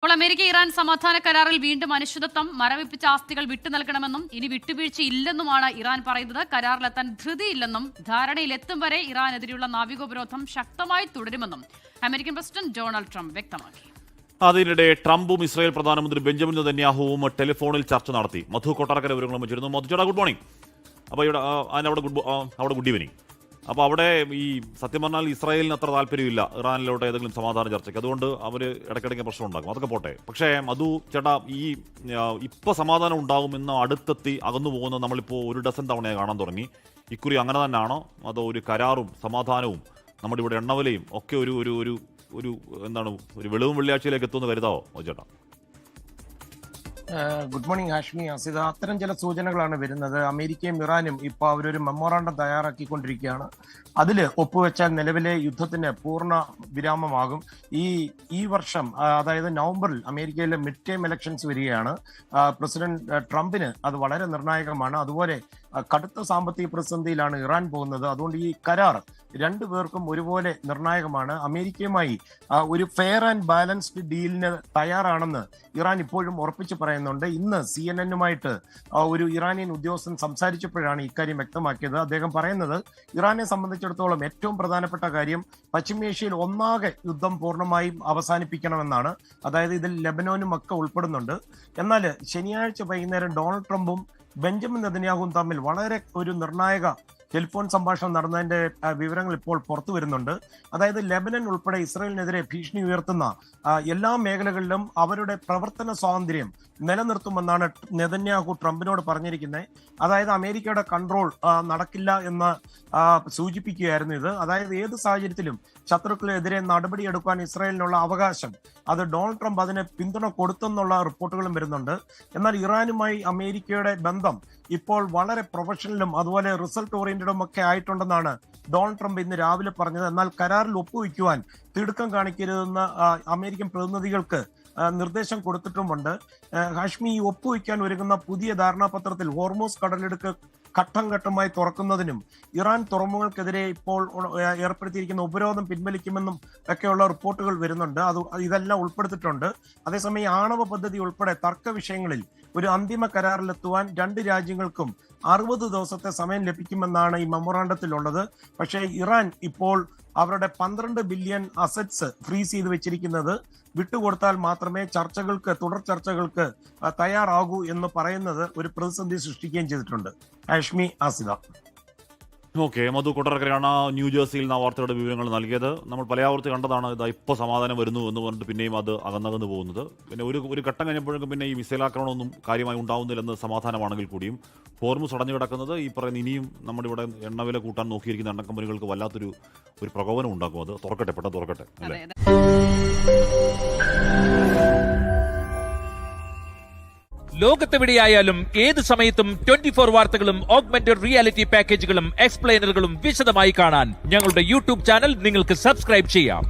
അപ്പോൾ America Iran സമാധാന കരാറിൽ വീണ്ടും അനിശ്ചിതത്വം, മരവിപ്പിച്ച ആസ്തികൾ വിട്ടു നൽകണമെന്നും ഇനി വിട്ടുവീഴ്ചയില്ലെന്നുമാണ് ഇറാൻ പറയുന്നത്. കരാറിലെത്താൻ ധൃതിയില്ലെന്നും ധാരണയിലെത്തും വരെ ഇറാനെതിരെയുള്ള നാവികോപരോധം ശക്തമായി തുടരുമെന്നും അമേരിക്കൻ പ്രസിഡന്റ് ഡൊണാൾഡ് ട്രംപ് വ്യക്തമാക്കി. അതിനിടെ ട്രംപും ഇസ്രായേൽ പ്രധാനമന്ത്രി ബെഞ്ചമിൻ നെതന്യാഹുവും ടെലിഫോണിൽ ചർച്ച നടത്തി. മധു കൊട്ടാരക്കര വിവരങ്ങളും വെച്ചിരുന്നു. മധു ചേട്ടാ, ഗുഡ് മോർണിംഗ്. അപ്പോൾ ഇവിടെ അവിടെ ഗുഡ് ഈവനിങ്. അപ്പോൾ അവിടെ ഈ സത്യം പറഞ്ഞാൽ ഇസ്രായേലിന് അത്ര താല്പര്യമില്ല ഇറാനിലോട്ട് ഏതെങ്കിലും സമാധാന ചർച്ചയ്ക്ക്. അതുകൊണ്ട് അവർ ഇടയ്ക്കിടയ്ക്ക് പ്രശ്നം ഉണ്ടാക്കും. അതൊക്കെ പോട്ടെ. പക്ഷേ മധു ചേട്ടാ, ഇപ്പോൾ സമാധാനം ഉണ്ടാകുമെന്ന് അടുത്തെത്തി അകന്നു പോകുന്നത് നമ്മളിപ്പോൾ ഒരു ഡസൻ തവണയായി കാണാൻ തുടങ്ങി. ഇക്കുറി അങ്ങനെ തന്നെയാണോ, അതോ ഒരു കരാറും സമാധാനവും നമ്മുടെ ഇവിടെ എണ്ണവിലയും ഒക്കെ ഒരു ഒരു ഒരു ഒരു എന്താണ് ഒരു വെളിവും വെള്ളിയാഴ്ചയിലേക്ക് എത്തുമെന്ന് കരുതാവോ ചേട്ടാ? Good morning Hashmi, Asitha. അത്തരം ചില സൂചനകളാണ് വരുന്നത്. അമേരിക്കയും ഇറാനും ഇപ്പോൾ അവരൊരു മെമ്മോറാണ്ടം തയ്യാറാക്കിക്കൊണ്ടിരിക്കുകയാണ്. അതിൽ ഒപ്പുവെച്ചാൽ നിലവിലെ യുദ്ധത്തിന് പൂർണ്ണ വിരാമമാകും. ഈ വർഷം, അതായത് നവംബറിൽ അമേരിക്കയിലെ മിഡ് ടേം ഇലക്ഷൻസ് വരികയാണ്. പ്രസിഡന്റ് ട്രംപിന് അത് വളരെ നിർണായകമാണ്. അതുപോലെ കടുത്ത സാമ്പത്തിക പ്രതിസന്ധിയിലാണ് ഇറാൻ പോകുന്നത്. അതുകൊണ്ട് ഈ കരാർ രണ്ടുപേർക്കും ഒരുപോലെ നിർണായകമാണ്. അമേരിക്കയുമായി ഒരു ഫെയർ ആൻഡ് ബാലൻസ്ഡ് ഡീലിന് തയ്യാറാണെന്ന് ഇറാൻ ഇപ്പോഴും ഉറപ്പിച്ച് പറയുന്നുണ്ട്. ഇന്ന് CNN-നുമായിട്ട് ഒരു ഇറാനിയൻ ഉദ്യോഗസ്ഥൻ സംസാരിച്ചപ്പോഴാണ് ഇക്കാര്യം വ്യക്തമാക്കിയത്. അദ്ദേഹം പറയുന്നത് ഇറാനെ സംബന്ധിച്ചിടത്തോളം ഏറ്റവും പ്രധാനപ്പെട്ട കാര്യം പശ്ചിമേഷ്യയിൽ ഒന്നാകെ യുദ്ധം പൂർണ്ണമായും അവസാനിപ്പിക്കണമെന്നാണ്. അതായത് ഇതിൽ ലെബനോനും ഒക്കെ ഉൾപ്പെടുന്നുണ്ട്. എന്നാൽ ശനിയാഴ്ച വൈകുന്നേരം ഡൊണാൾഡ് ട്രംപും ബെഞ്ചമിൻ നെതന്യാഹുവും തമ്മിൽ വളരെ ഒരു നിർണായക ടെലിഫോൺ സംഭാഷണം നടന്നതിന്റെ വിവരങ്ങൾ ഇപ്പോൾ പുറത്തു വരുന്നുണ്ട്. അതായത് ലെബനൻ ഉൾപ്പെടെ ഇസ്രായേലിനെതിരെ ഭീഷണി ഉയർത്തുന്ന എല്ലാ മേഖലകളിലും അവരുടെ പ്രവർത്തന സ്വാതന്ത്ര്യം നിലനിർത്തുമെന്നാണ് നെതന്യാഹു ട്രംപിനോട് പറഞ്ഞിരിക്കുന്നത്. അതായത് അമേരിക്കയുടെ കൺട്രോൾ നടക്കില്ല എന്ന് സൂചിപ്പിക്കുകയായിരുന്നു ഇത്. അതായത് ഏത് സാഹചര്യത്തിലും ശത്രുക്കളെതിരെ നടപടിയെടുക്കാൻ ഇസ്രായേലിനുള്ള അവകാശം, അത് ഡൊണാൾഡ് ട്രംപ് അതിന് പിന്തുണ കൊടുത്തെന്നുള്ള റിപ്പോർട്ടുകളും വരുന്നുണ്ട്. എന്നാൽ ഇറാനുമായി അമേരിക്കയുടെ ബന്ധം ഇപ്പോൾ വളരെ പ്രൊഫഷണലും അതുപോലെ റിസൾട്ട് ഓറിയന്റഡും ഒക്കെ ആയിട്ടുണ്ടെന്നാണ് ഡൊണാൾഡ് ട്രംപ് ഇന്ന് രാവിലെ പറഞ്ഞത്. എന്നാൽ കരാറിൽ ഒപ്പുവയ്ക്കുവാൻ തിടുക്കം കാണിക്കരുതെന്ന് അമേരിക്കൻ പ്രതിനിധികൾക്ക് നിർദ്ദേശം കൊടുത്തിട്ടുമുണ്ട്. ഹാഷ്മി, ഈ ഒപ്പുവയ്ക്കാൻ ഒരുങ്ങുന്ന പുതിയ ധാരണാപത്രത്തിൽ ഹോർമൂസ് കടലിടുക്ക് ഘട്ടം ഘട്ടമായി തുറക്കുന്നതിനും ഇറാൻ തുറമുഖങ്ങൾക്കെതിരെ ഇപ്പോൾ ഏർപ്പെടുത്തിയിരിക്കുന്ന ഉപരോധം പിൻവലിക്കുമെന്നും ഒക്കെയുള്ള റിപ്പോർട്ടുകൾ വരുന്നുണ്ട്. ഇതെല്ലാം ഉൾപ്പെടുത്തിയിട്ടുണ്ട്. അതേസമയം ആണവ പദ്ധതി ഉൾപ്പെടെ തർക്ക വിഷയങ്ങളിൽ ഒരു അന്തിമ കരാറിലെത്തുവാൻ രണ്ട് രാജ്യങ്ങൾക്കും 60 ദിവസത്തെ സമയം ലഭിക്കുമെന്നാണ് ഈ മെമ്മോറാണ്ടത്തിലുള്ളത്. പക്ഷേ ഇറാൻ ഇപ്പോൾ അവരുടെ 12 ബില്യൺ അസറ്റ്സ് ഫ്രീസ് ചെയ്ത് വെച്ചിരിക്കുന്നത് വിട്ടുകൊടുത്താൽ മാത്രമേ തുടർ ചർച്ചകൾക്ക് തയ്യാറാകൂ എന്ന് പറയുന്നത് ഒരു പ്രതിസന്ധി സൃഷ്ടിക്കുകയും ചെയ്തിട്ടുണ്ട്. ഹാഷ്മി, ആസിദ. ഓക്കെ, മധു കൊട്ടാരക്കരയാണ് ന്യൂജേഴ്സിയിൽ നിന്ന് വാർത്തയുടെ വിവരങ്ങൾ നൽകിയത്. നമ്മൾ പലയാവർത്തി കണ്ടതാണ് ഇതാ ഇപ്പോൾ സമാധാനം വരുന്നു എന്ന് പറഞ്ഞിട്ട് പിന്നെയും അത് അകന്നകന്ന് പോകുന്നത്. പിന്നെ ഒരു ഘട്ടം കഴിഞ്ഞപ്പോഴേക്കും പിന്നെ ഈ മിസൈൽ ആക്രമണമൊന്നും കാര്യമായി ഉണ്ടാവുന്നില്ലെന്ന് സമാധാനമാണെങ്കിൽ കൂടിയും ഹോർമൂസ് അടഞ്ഞു കിടക്കുന്നത് ഈ പറയുന്ന ഇനിയും നമ്മുടെ ഇവിടെ എണ്ണവില കൂട്ടാൻ നോക്കിയിരിക്കുന്ന എണ്ണ കമ്പനികൾക്ക് വല്ലാത്തൊരു പ്രകോപനം ഉണ്ടാക്കും. അത് പെട്ടെന്ന് തുറക്കട്ടെ അല്ലേ? ലോകത്തെവിടെയായാലും ഏത് സമയത്തും 24 വാർത്തകളും ഓഗ്മെന്റഡ് റിയാലിറ്റി പാക്കേജുകളും എക്സ്പ്ലെയിനറുകളും വിശദമായി കാണാൻ ഞങ്ങളുടെ യൂട്യൂബ് ചാനൽ നിങ്ങൾക്ക് സബ്സ്ക്രൈബ് ചെയ്യാം.